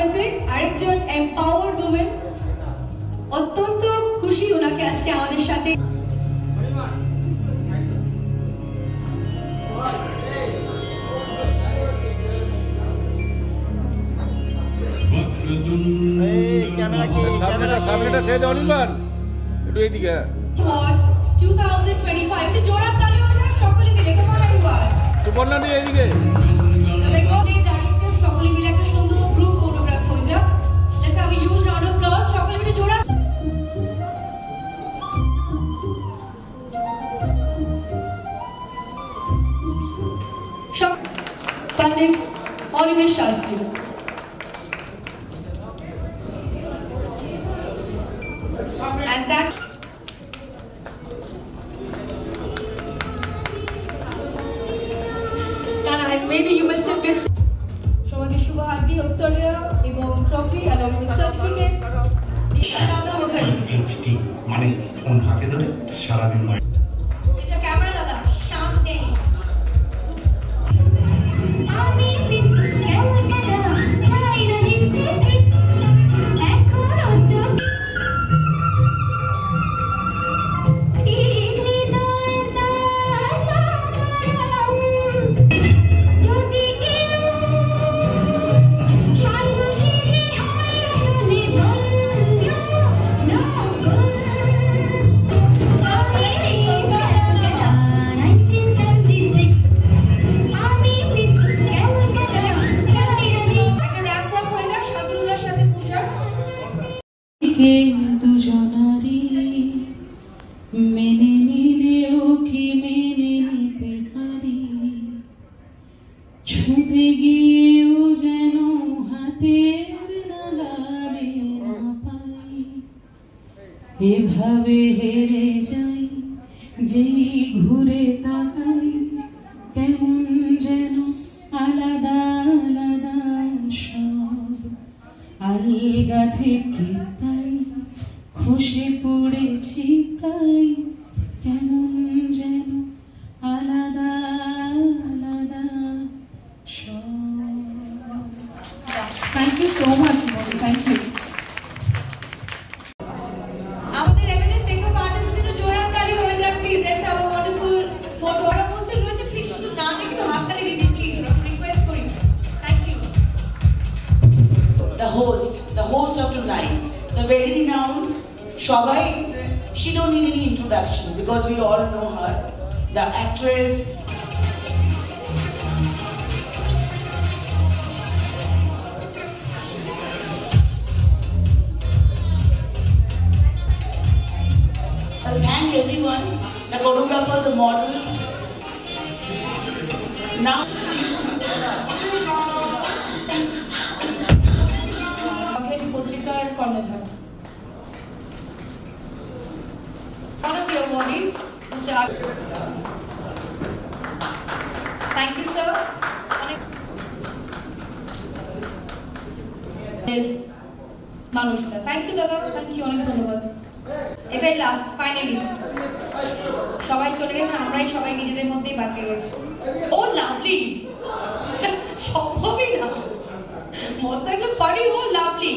হয়েছে আরেকজন empowered women, অত্যন্ত খুশি ওনাকে আজকে আমাদের সাথে। সামনেটা ছেড়ে দাও অনির্বাণ, একটু এইদিকে। 2025 জোড়া তালি হয়ে যায় সকলে মিলে, কেমন এবার সুপর্ণা দিয়ে এইদিকে সকলে মিলে একটা সুন্দর গ্রুপ ফটোগ্রাফ হয়ে যাক। Let's have a huge round of applause. সকলে মিলে জোড়া Pandit Orimesh Shastri. And that and maybe you must have missed Shomati Shubhati Uttariya এবং trophy along with certificate. Radha Mukherjee. মানে ফোন হাতে ধরে সারাদিন এটা ক্যামেরা দাদা সামনে। দুজনারি মেনে নিলেও কি মেনে নিতে পারি, ছুঁতে গিয়েও যেন হাতের নাগালে না পাই, এভাবে হেরে যাই যেই ঘুরে তাকাই, কেমন যেন আলাদা আলাদা সব, আলগা থেকে তাই খসে পড়েছি প্রায়, কেমন যেন আলাদা আলাদা সব। Thank you so much, thank you. আমাদের এমএনএন মেকআপ আর্টিস্টের জন্য জোড়া তালি হয়ে যাক please. Let's have a wonderful photo. আর পোস্টার রয়েছে, প্লিজ শুধু না দেখে হাত তালি দিন প্লিজ, রিকোয়েস্ট করি। Thank you. The host of tonight, the very renowned Shobai. She don't need any introduction because we all know her. The actress. I'll thank everyone, the choreographer, the models. Now. পত্রিকার কর্ণধার। One of the awardees, Mr. Thank you, sir. মানুষটা, thank you দাদা, thank you, অনেক ধন্যবাদ। এটাই last, finally সবাই চলে গেছে, আমরাই সবাই নিজেদের মধ্যেই বাকি রয়েছে। ও লাভলি, সম্ভবই না, মত থাকলে পারি। ও লাভলি।